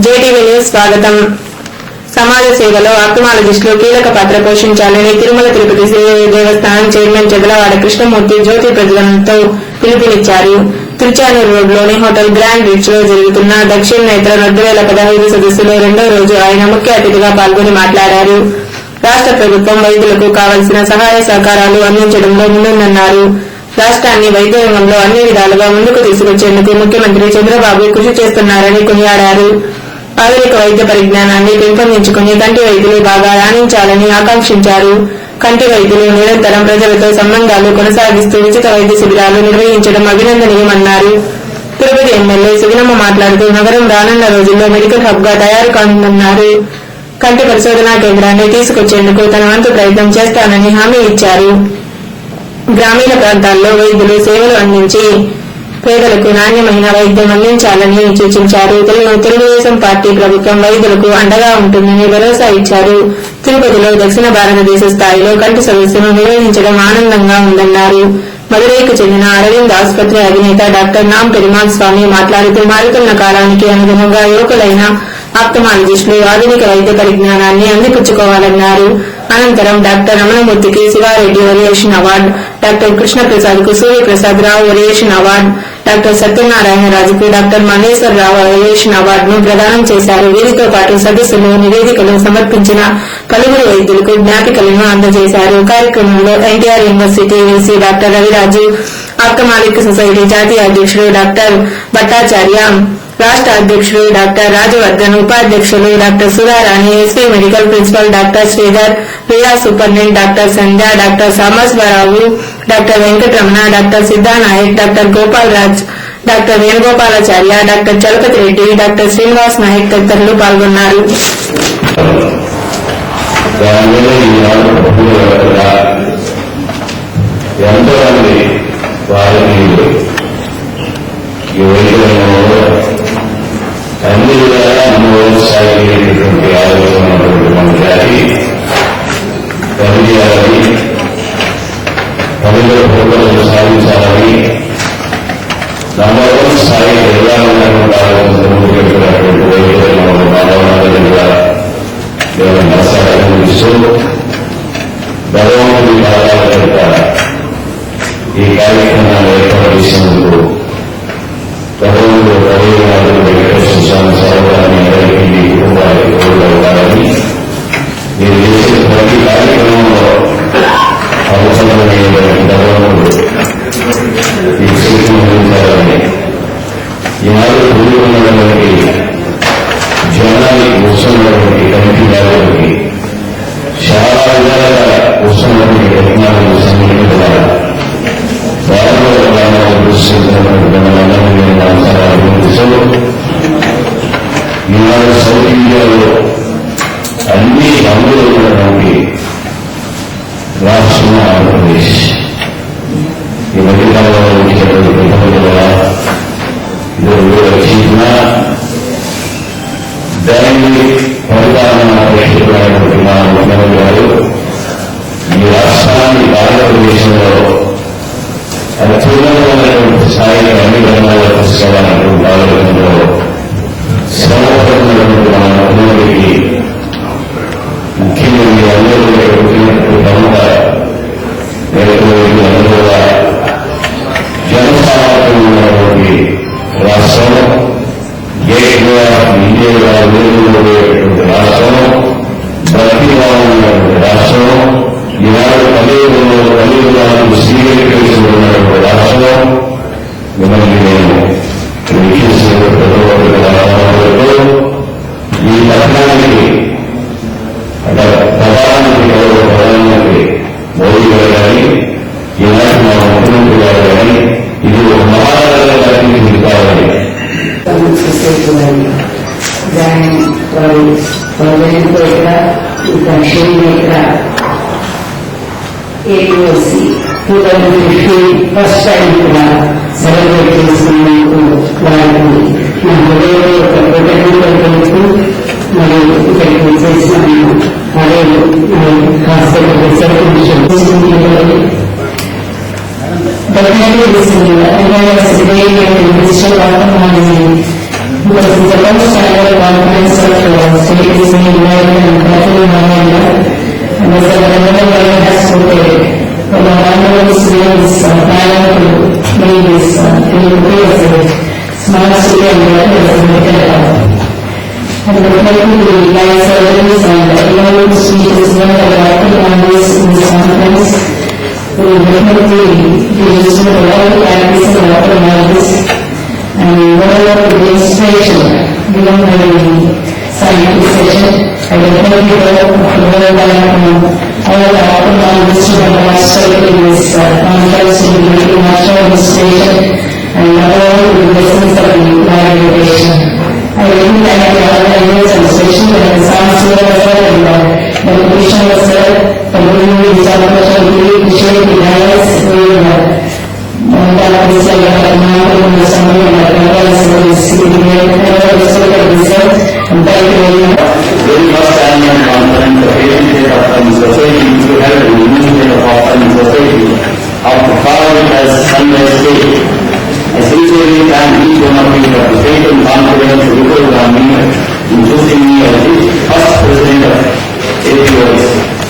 JTV news స్వాగతం. సమాజ సేవలో ఆప్థమాలజిస్టులు కీలక పాత్ర పోషించాలని తిరుమల తిరుపతి దేవస్థానం చైర్మన్ చెదలవాడ కృష్ణమూర్తి జ్యోతి ప్రజ్వలనతో పిలుపునిచ్చారు. తిరుచానూరు రోడ్లోని హోటల్ గ్రాండ్ రిచ్ లో జరుగుతున్న దక్షిణ నేత్ర 2015 సదస్సులో రెండో రోజు ఆయన ముఖ్య అతిథిగా పాల్గొని మాట్లాడారు. రాష్ట్ర ప్రభుత్వం వైద్యులకు కావలసిన సహాయ సహకారాలు అందించడంలో ముందుందన్నారు. రాష్ట్రాన్ని వైద్య రంగంలో అన్ని విధాలుగా ముందుకు తీసుకొచ్చేందుకు ముఖ్యమంత్రి చంద్రబాబు కృషి చేస్తున్నారని కొనియాడారు. ఆధునిక వైద్య పరిజ్ఞానాన్ని పెంపొందించుకుని కంటి వైద్యులు బాగా రాణించాలని ఆకాంక్షించారు. కంటి వైద్యులు నిరంతరం ప్రజలతో సంబంధాలు కొనసాగిస్తూ ఉచిత వైద్య శిబిరాలు నిర్వహించడం అభినందనీయమన్నారు. తిరుపతి ఎమ్మెల్యే సుగుణమ్మ మాట్లాడుతూ నగరం రానున్న రోజుల్లో మెడికల్ హబ్ గా తయారు కానుందన్నారు. కంటి పరిశోధనా కేంద్రాన్ని తీసుకొచ్చేందుకు తన వంతు ప్రయత్నం చేస్తానని హామీ ఇచ్చారు. గ్రామీణ ప్రాంతాల్లో వైద్యులు సేవలు అందించి పేదలకు నాణ్యమైన వైద్యం అందించాలని సూచించారు. తెలుగుదేశం పార్టీ ప్రభుత్వం వైద్యులకు అండగా ఉంటుందని భరోసా ఇచ్చారు. తిరుపతిలో దక్షిణ భారతదేశ స్థాయిలో కంటి సదస్సును నిర్వహించడం ఆనందంగా ఉందన్నారు. మదురైకి చెందిన అరవింద్ ఆసుపత్రి అధినేత డాక్టర్ నాం పెరుమాల్ స్వామి మాట్లాడుతూ మారుతున్న కాలానికి అనుగుణంగా యువకులైన ఆప్థమాలజిస్టులు ఆధునిక వైద్య పరిజ్ఞానాన్ని అందిపుచ్చుకోవాలన్నారు. అనంతరం డాక్టర్ రమణమూర్తికి Siva Reddy variation award, doctor Krishnaprasad కు Suryaprasad Rao variation award, doctor సత్యనారాయణరాజుకు డాక్టర్ మహేశ్వరరావు వేరియేషన్ అవార్డును ప్రదానం చేశారు. వీరితో పాటు సదస్సులో నివేదికలు సమర్పించిన పలువురు వైద్యులకు జ్ఞాపికలను అందజేశారు. కార్యక్రమంలో NTR university VC doctor Raviraju, ophthalmic society జాతీయ అధ్యక్షుడు డాక్టర్ భట్టాచార్య, రాష్ట్ర అధ్యక్షుడు డాక్టర్ రాజవర్ధన్, ఉపాధ్యక్షులు doctor Sudharani, SV medical principal doctor Sridhar, రియా superintendent doctor Sandhya, doctor Sambasiva Rao, doctor Venkataramana, doctor Siddhanayak, doctor Gopal Raj, doctor Venugopalacharya, doctor Chalapathi Reddy, doctor Srinivas Nayak తదితరులు పాల్గొన్నారు. అన్ని విధాలా అనుభవం సాగినటువంటి ఆలోచన మన జాతి పనిచేయాలని, పనుల ఫోటోలు సాధించాలని, నంబర్ 1 స్థాయికి వెళ్ళాలన్నటువంటి ఆలోచనటువంటి వైద్యులను మానవనాలుగా నేను మనసాగిస్తూ భగవంతుడి భాగాల యొక్క ఈ కార్యక్రమాన్ని ఏర్పాటు చేసినందుకు భగవంతుడు ప్రయోజనాలు వెంకటేశ్వర స్వామి సర్వాన్ని అందరికీ మీ కుటుంబానికి తోడుగా ఉండాలని, మీరు చేసే ప్రతి కార్యక్రమంలో అవసరమైనటువంటి భగవంతుడు ఈ శక్తిని అందించాలని, ఈనాడు కూడుకున్నటువంటి జనానికి వస్తున్నటువంటి కంటి వ్యాధులకి చాలా విధాలుగా వస్తున్నటువంటి యత్నాలను సమీపించాలి. ఈనాడు సౌత్ ఇండియాలో అన్ని రంగులు ఉన్నటువంటి రాష్ట్రం ఆంధ్రప్రదేశ్. ఈ మధ్యకాలంలో వచ్చినటువంటి ప్రజలు కూడా వచ్చిన దాన్ని పరిపాలన ప్రేక్షకులైనటువంటి మా ముఖ్యమంత్రి గారు ఈ రాష్ట్రాన్ని భారతదేశంలో అత్యున్నతమైనటువంటి స్థాయిలో అన్ని రంగాల్లో తీసుకెళ్లాలన్నటువంటి ఆలోచనలో శ్రమపడుతున్నటువంటి మన ముఖ్యమంత్రికి ముఖ్యంగా మీ అందరూ వచ్చినటువంటి ప్రముఖ నేతలు అందరూ కూడా జనసామాన్యం ఉన్నటువంటి రాష్ట్రం, గేట్వే ఆఫ్ ఇండియాగా వెలుగులోటువంటి రాష్ట్రం, భక్తిగా ఉన్నటువంటి రాష్ట్రం, ఈనాడు కలియుగానికి స్వీకరించి ఉన్నటువంటి రాష్ట్రం. మిమ్మల్ని నేను ఈ పట్టణానికి ప్రధానమంత్రి గౌరవ ప్రధానమంత్రి మోదీ గారు కానీ, ఈనాటి మా ముఖ్యమంత్రి గారు కానీ ఇది ఒక మహారాజానికి ఇది కావాలి. APOC 2015 ఫస్ట్ టైం కూడా సెలబ్రేట్ చేస్తున్నందుకు వారికి నా హృదయపూర్వక కృతజ్ఞతలు మరియు ఇక్కడికి చేసిన అదే hospital definitely this is a very significant minister of technology because it's the first annual conference of states in United and Catholic Manila, and as the government has quoted, the honorable students are planning to make this Philippines as a smart city and representative hub. And reflecting the life service and economic speeches given by the active members in this conference, we will definitely be useful for all the activities and water knowledge and moreover the demonstration given by the scientific session. I definitely hope to learn from all the water knowledge to have participated in this conference to be making much demonstration and all the blessings of the live education. I really thank the organizers and especially the science sir and the commissioner sir for giving me this opportunity to share the ideas with this assembly and and thank you very much. Very first annual conference of Asian Ophthalmic Society to help the Ministry of Ophthalmic Society of the following as Sunday State. I sincerely thank each one of you for the faith and confidence you repose on me in choosing me as the first president of APOS.